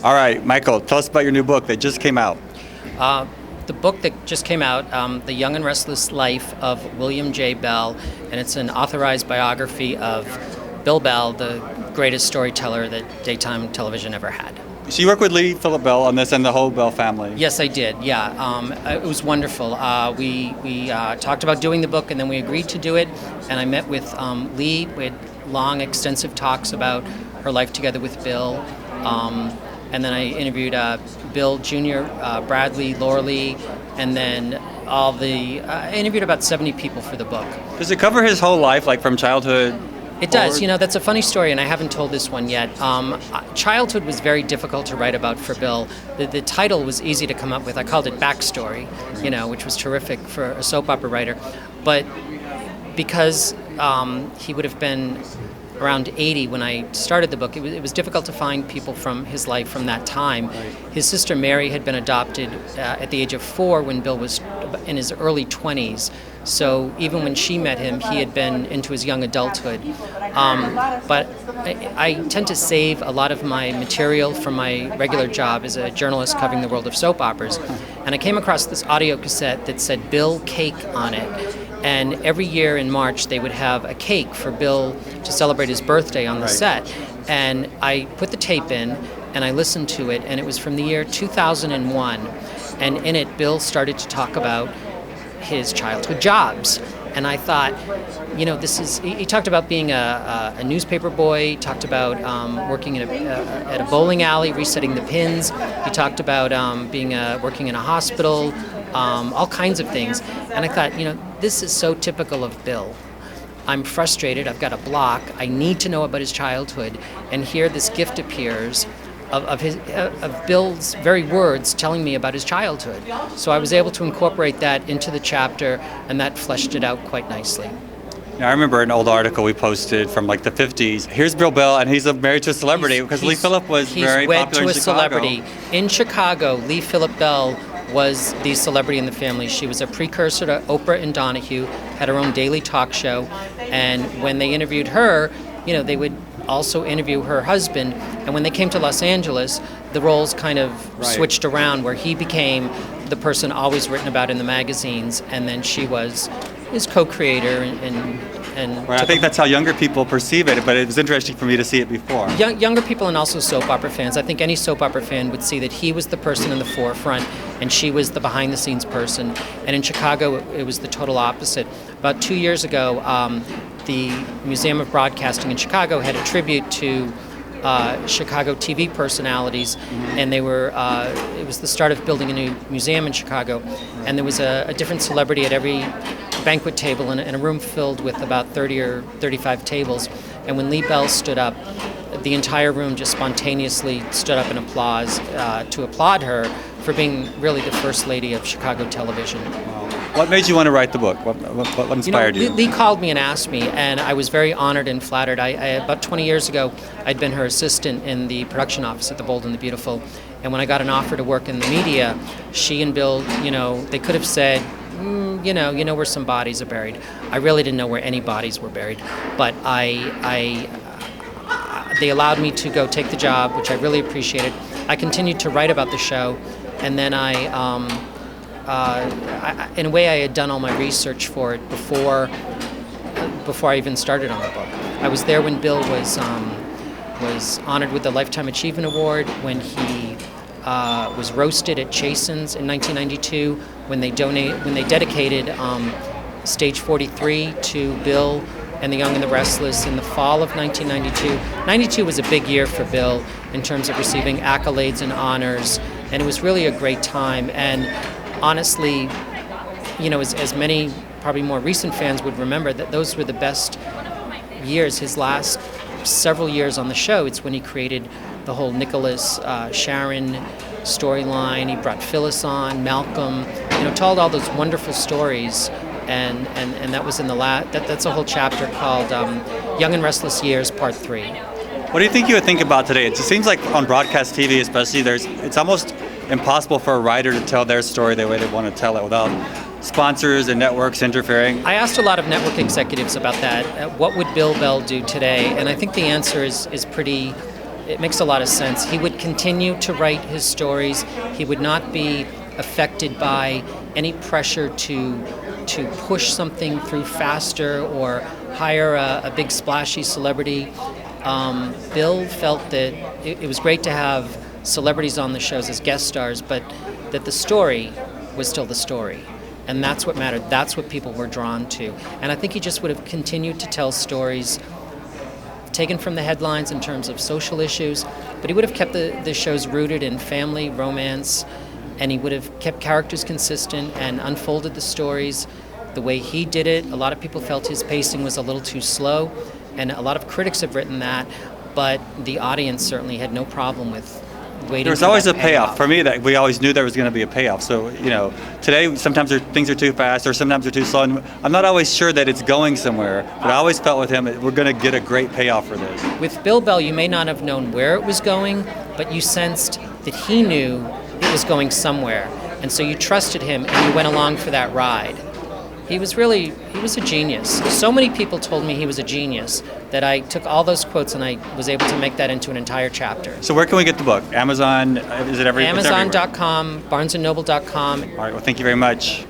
All right, Michael, tell us about your new book that just came out. The book that just came out, The Young and Restless Life of William J. Bell, and it's an authorized biography of Bill Bell, the greatest storyteller that daytime television ever had. So you work with Lee Philip Bell on this and the whole Bell family. Yes, I did. Yeah, it was wonderful. We talked about doing the book, and then we agreed to do it. And I met with Lee. We had long, extensive talks about her life together with Bill. And then I interviewed Bill Jr., Bradley, Laura Lee, and then I interviewed about 70 people for the book. Does it cover his whole life, like from childhood? It does. You know, that's a funny story, and I haven't told this one yet. Childhood was very difficult to write about for Bill. The title was easy to come up with. I called it Backstory, which was terrific for a soap opera writer. But because he would have been around 80 when I started the book, it was difficult to find people from his life from that time. Right. His sister Mary had been adopted at the age of 4 when Bill was in his early 20s. So even when she met him, he had been into his young adulthood. But I tend to save a lot of my material from my regular job as a journalist covering the world of soap operas. And I came across this audio cassette that said Bill Cake on it. And every year in March, they would have a cake for Bill to celebrate his birthday on the set. And I put the tape in, and I listened to it, and it was from the year 2001. And in it, Bill started to talk about his childhood jobs. And I thought, he talked about being a newspaper boy, he talked about working at a bowling alley, resetting the pins. He talked about working in a hospital, all kinds of things. And I thought, this is so typical of Bill. I'm frustrated, I've got a block, I need to know about his childhood, and here this gift appears of Bill's very words telling me about his childhood. So I was able to incorporate that into the chapter, and that fleshed it out quite nicely. Now, I remember an old article we posted from like the 50s. Here's Bill Bell, and he's married to a celebrity, because Lee Phillip was very popular in Chicago. He's wed to a celebrity. In Chicago, Lee Phillip Bell was the celebrity in the family. She was a precursor to Oprah and Donahue, had her own daily talk show, and when they interviewed her, they would also interview her husband, and when they came to Los Angeles, the roles kind of switched around, where he became the person always written about in the magazines, and then she was his co-creator and I think that's how younger people perceive it, but it was interesting for me to see it before. Younger people, and also soap opera fans. I think any soap opera fan would see that he was the person in the forefront and she was the behind-the-scenes person. And in Chicago, it was the total opposite. About 2 years ago, the Museum of Broadcasting in Chicago had a tribute to Chicago TV personalities, and they were. It was the start of building a new museum in Chicago, and there was a different celebrity at every banquet table in a room filled with about 30 or 35 tables. And when Lee Bell stood up, the entire room just spontaneously stood up in applause to applaud her for being really the first lady of Chicago television. What made you want to write the book? What inspired you? Lee called me and asked me, and I was very honored and flattered. About 20 years ago, I'd been her assistant in the production office at The Bold and the Beautiful, and when I got an offer to work in the media, she and Bill, they could have said, you know where some bodies are buried. I really didn't know where any bodies were buried, but they allowed me to go take the job, which I really appreciated. I continued to write about the show, and then in a way, I had done all my research for it before I even started on the book. I was there when Bill was honored with the Lifetime Achievement Award, when he was roasted at Chasen's in 1992, when they dedicated Stage 43 to Bill and the Young and the Restless in the fall of 1992. 92 was a big year for Bill in terms of receiving accolades and honors, and it was really a great time. And honestly, as many probably more recent fans would remember, that those were the best years, his last several years on the show. It's when he created the whole Nicholas, Sharon storyline. He brought Phyllis on, Malcolm, told all those wonderful stories, and that was in that's a whole chapter called Young and Restless Years, Part 3. What do you think you would think about today? It just seems like on broadcast TV especially, it's almost impossible for a writer to tell their story the way they want to tell it without sponsors and networks interfering. I asked a lot of network executives about that. What would Bill Bell do today? And I think the answer is pretty it makes a lot of sense. He would continue to write his stories. He would not be affected by any pressure to push something through faster or hire a big splashy celebrity. Bill felt that it was great to have celebrities on the shows as guest stars, but that the story was still the story. And that's what mattered. That's what people were drawn to. And I think he just would have continued to tell stories taken from the headlines in terms of social issues, but he would have kept the shows rooted in family, romance, and he would have kept characters consistent and unfolded the stories the way he did it. A lot of people felt his pacing was a little too slow, and a lot of critics have written that, but the audience certainly had no problem with waiting. There's always a payoff. For me, that we always knew there was going to be a payoff. So, today sometimes things are too fast or sometimes they're too slow. And I'm not always sure that it's going somewhere, but I always felt with him we're going to get a great payoff for this. With Bill Bell, you may not have known where it was going, but you sensed that he knew it was going somewhere. And so you trusted him and you went along for that ride. He was a genius. So many people told me he was a genius that I took all those quotes and I was able to make that into an entire chapter. So where can we get the book? Amazon? Is it everywhere? Amazon.com, BarnesandNoble.com. All right, well, thank you very much.